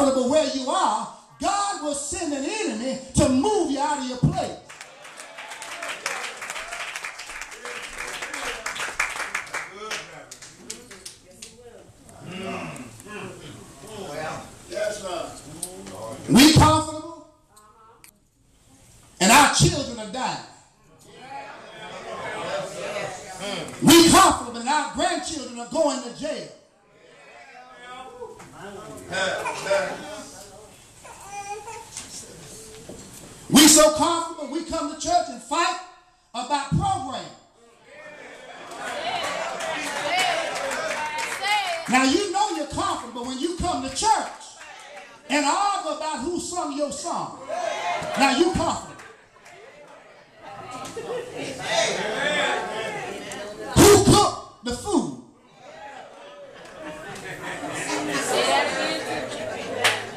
comfortable where you are, God will send an enemy to move you out of your place. We comfortable, and our children are dying. We comfortable, and our grandchildren are going to jail. We so comfortable, we come to church and fight about programs. Now you know you're comfortable when you come to church and argue about who sung your song. Now you comfortable. Who cooked the food?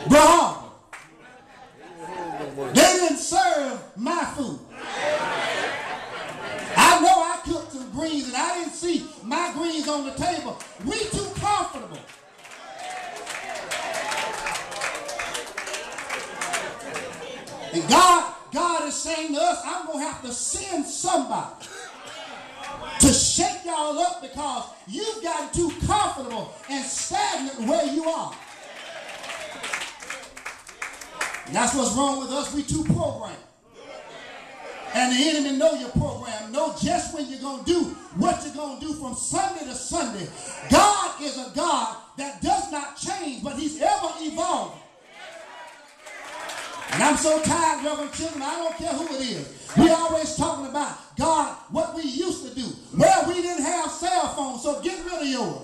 Bro, they didn't serve my food. I know I cooked some greens and I didn't see my greens on the table. We too comfortable. And God is saying to us, I'm going to have to send somebody to shake y'all up because you've gotten too comfortable and stagnant where you are. And that's what's wrong with us. We too programmed. And the enemy know your program. Know just when you're going to do what you're going to do from Sunday to Sunday. God is a God that does not change, but he's ever evolving. And I'm so tired, Reverend Children, I don't care who it is. We always talking about, God, what we used to do. Well, we didn't have cell phones, so get rid of yours.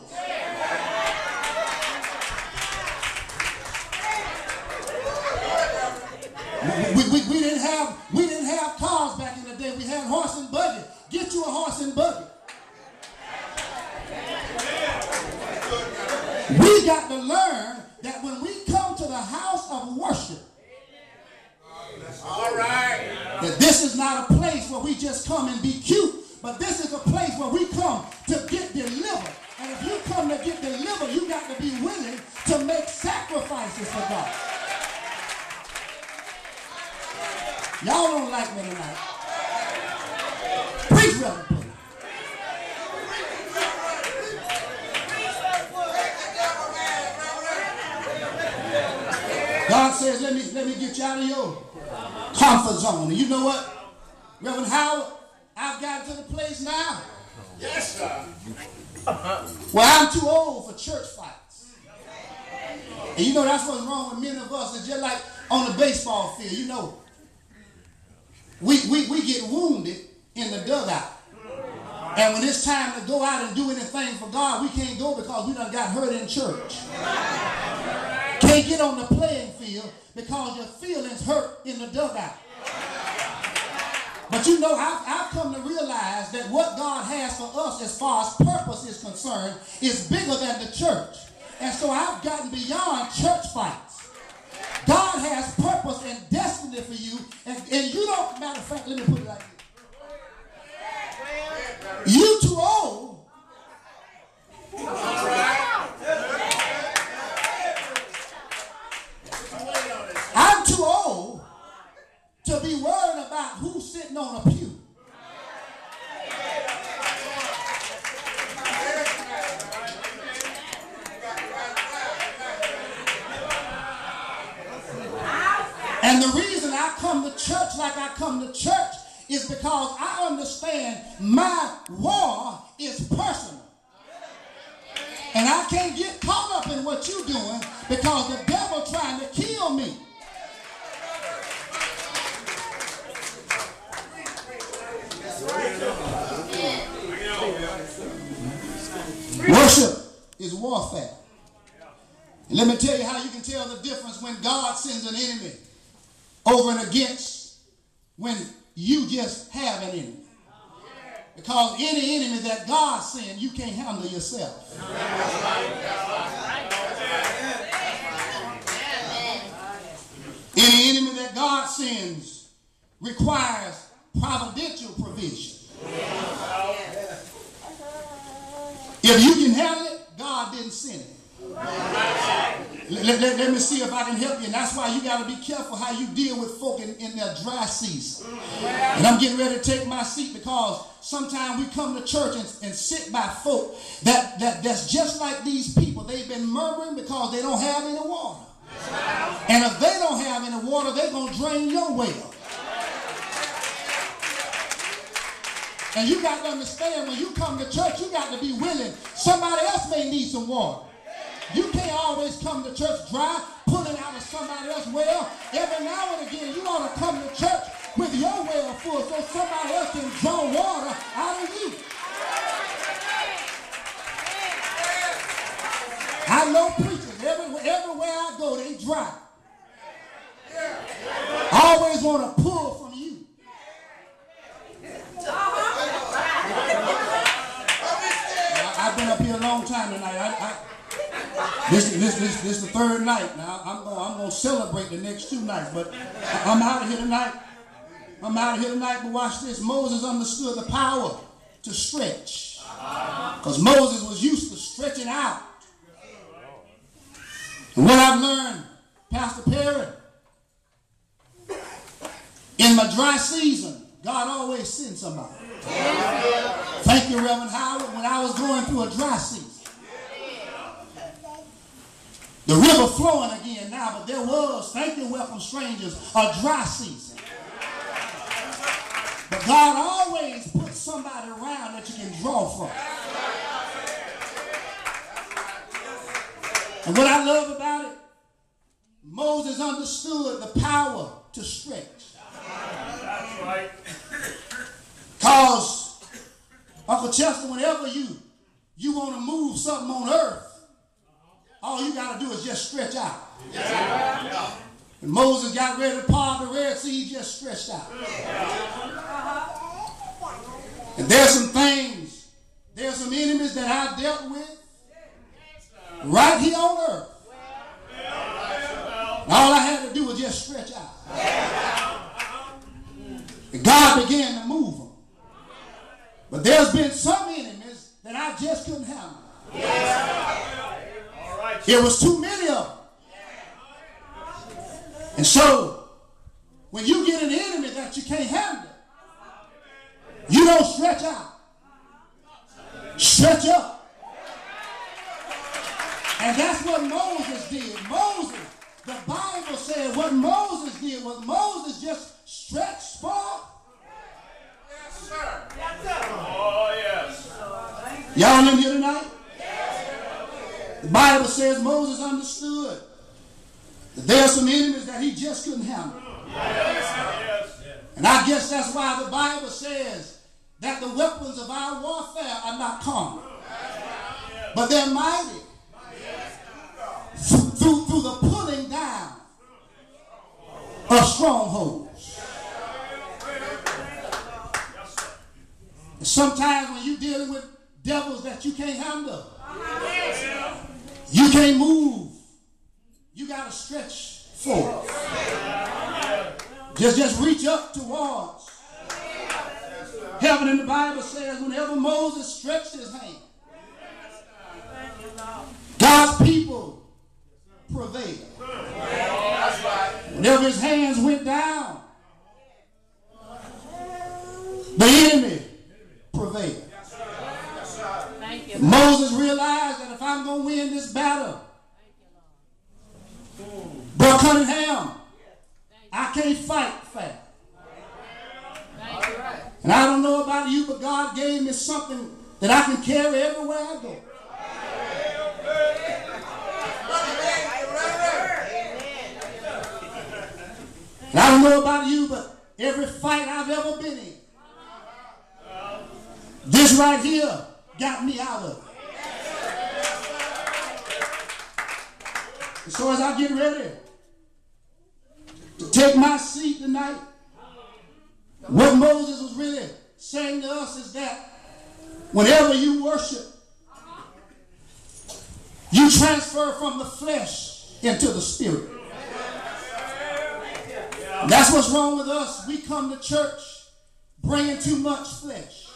We didn't have cars back in the day. We had horse and buggy. Get you a horse and buggy. We got to learn that when we come to the house of worship, all right, that this is not a place where we just come and be cute, but this is a place where we come to get delivered. And if you come to get delivered, you got to be willing to make sacrifices for God. Y'all don't like me tonight. Preach, Reverend. God says, let me get you out of your comfort zone. And you know what, Reverend Howard, I've gotten to the place now. Yes, sir. Well, I'm too old for church fights. And you know that's what's wrong with many of us. It's just like on the baseball field. You know, we get wounded in the dugout. And when it's time to go out and do anything for God, we can't go because we done got hurt in church. Can't get on the playing field because your feelings hurt in the dugout. But you know, I've come to realize that what God has for us as far as purpose is concerned is bigger than the church. And so I've gotten beyond church fights. God has purpose and destiny for you. And you don't, matter of fact, let me put it like this. You too old. I'm too old to be worried about who's sitting on a pew. And the reason I come to church like I come to church is because I understand my war is personal. And I can't get caught up in what you're doing because the devil trying to kill me. Worship is warfare. And let me tell you how you can tell the difference when God sends an enemy over and against when you just have an enemy. Because any enemy that God sends, you can't handle yourself. Any enemy that God sends requires providential provision. If you can handle it, God didn't send it. Let me see if I can help you. And that's why you got to be careful how you deal with folk in their dry season. And I'm getting ready to take my seat because sometimes we come to church and sit by folk that's just like these people. They've been murmuring because they don't have any water. And if they don't have any water, they're going to drain your well. And you got to understand, when you come to church, you got to be willing. Somebody else may need some water. You can't always come to church dry, pulling out of somebody else's well. Every now and again, you ought to come to church with your well full so somebody else can draw water out of you. I know preachers, everywhere I go, they dry. I always want to pull from you. I've been up here a long time tonight. This is the third night. Now I'm going to celebrate the next 2 nights, but I'm out of here tonight. But watch this. Moses understood the power to stretch, because Moses was used to stretching out. And what I've learned, Pastor Perry, in my dry season, God always sends somebody. Thank you, Reverend Howard. When I was going through a dry season, the river flowing again now, but there was, thank you, welcome strangers, a dry season. But God always puts somebody around that you can draw from. And what I love about it, Moses understood the power to stretch. That's right. Because, Uncle Chester, whenever you want to move something on earth, all you got to do is just stretch out. Yeah. When Moses got ready to part the Red Sea, he just stretched out. And there's some things, there's some enemies that I've dealt with right here on earth. And all I had to do was just stretch out. And God began to move them. But there's been some enemies that I just couldn't handle. There was too many of them. And so, when you get an enemy that you can't handle, you don't stretch out. Stretch up. And that's what Moses did. The Bible said what Moses did was Moses just stretched forth. Yes, sir. Yes, sir. Oh, yes. Y'all in here tonight? The Bible says Moses understood that there are some enemies that he just couldn't handle. Yes. And I guess that's why the Bible says that the weapons of our warfare are not carnal, but they're mighty through the pulling down of strongholds. And sometimes when you're dealing with devils that you can't handle, you can't move. You got to stretch forward. Just reach up towards heaven. And the Bible says whenever Moses stretched his hand, God's people prevailed. Whenever his hands went down, the enemy prevailed. Moses realized that if I'm going to win this battle, Brother Cunningham, I can't fight fast. And I don't know about you, but God gave me something that I can carry everywhere I go. And I don't know about you, but every fight I've ever been in, this right here got me out of it. And so as I get ready to take my seat tonight, what Moses was really saying to us is that whenever you worship, you transfer from the flesh into the spirit. And that's what's wrong with us. We come to church bringing too much flesh.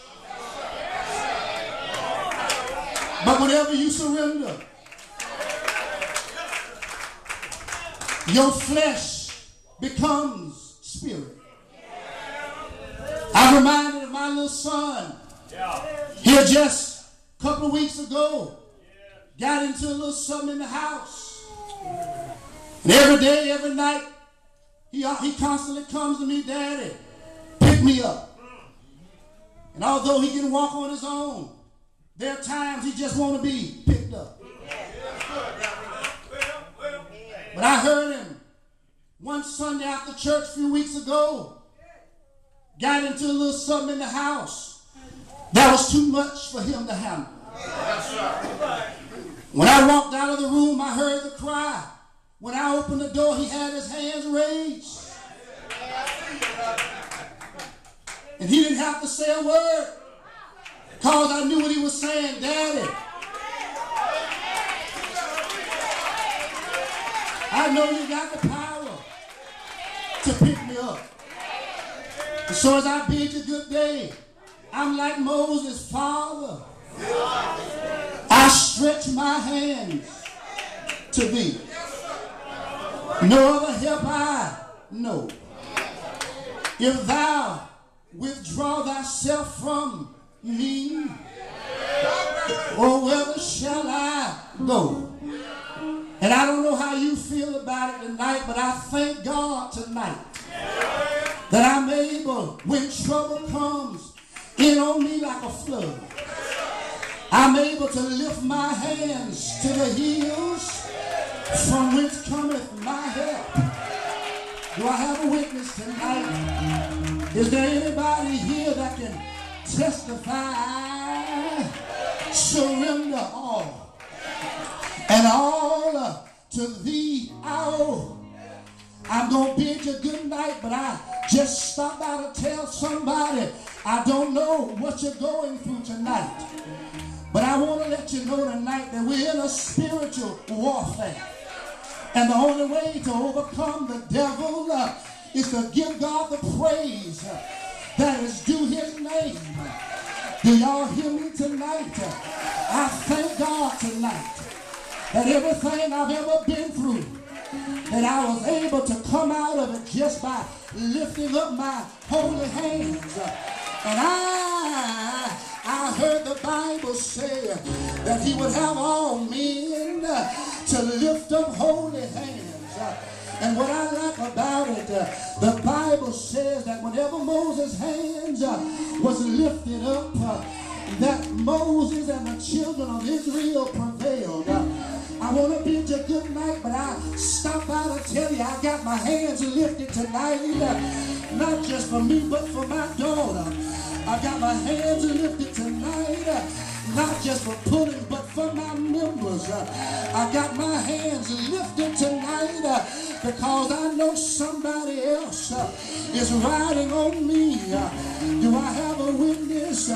But whenever you surrender your flesh becomes spirit. I'm reminded of my little son. Here just a couple of weeks ago, got into a little something in the house. And every day, every night, he constantly comes to me, Daddy, pick me up. And although he can walk on his own, there are times he just want to be picked up. But I heard him one Sunday after church a few weeks ago, got into a little something in the house that was too much for him to handle. When I walked out of the room, I heard the cry. When I opened the door, he had his hands raised. And he didn't have to say a word because I knew what he was saying. Daddy, I know you got the power to pick me up. And so as I bid you good day, I'm like Moses, Father, I stretch my hands to thee. No other help I know. If thou withdraw thyself from me, or whither shall I go? And I don't know how you feel about it tonight, but I thank God tonight that I'm able, when trouble comes in on me like a flood, I'm able to lift my hands to the hills from whence cometh my help. Do I have a witness tonight? Is there anybody here that can testify? Surrender all, and all to thee I owe. I'm going to bid you good night, but I just stopped by to tell somebody, I don't know what you're going through tonight, but I want to let you know tonight that we're in a spiritual warfare. And the only way to overcome the devil is to give God the praise that is due his name. Do y'all hear me tonight? I thank God tonight that everything I've ever been through, that I was able to come out of it just by lifting up my holy hands. And I heard the Bible say that he would have all men to lift up holy hands. And what I like about it, the Bible says that whenever Moses' hands was lifted up, that Moses and the children of Israel prevailed. I want to bid you good night, but I stopped by to tell you I got my hands lifted tonight, not just for me, but for my daughter. I got my hands lifted tonight, not just for pulling, but for my members. I got my hands lifted tonight because I know somebody else is riding on me. Do I have a witness?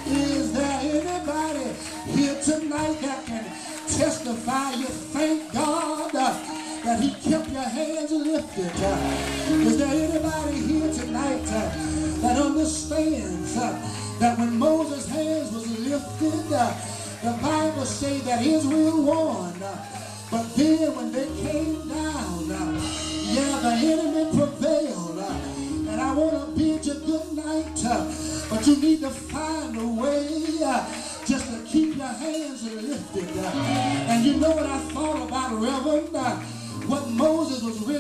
Is there anybody here tonight that can testify you thank God that he kept your hands lifted? Is there anybody here tonight that understands that when Moses' hands was lifted, the Bible says that Israel won, but then when they came down, the enemy prevailed. And I want to bid you good night, but you need to find a way just to keep your hands lifted. And you know what I thought about, Reverend? What Moses was really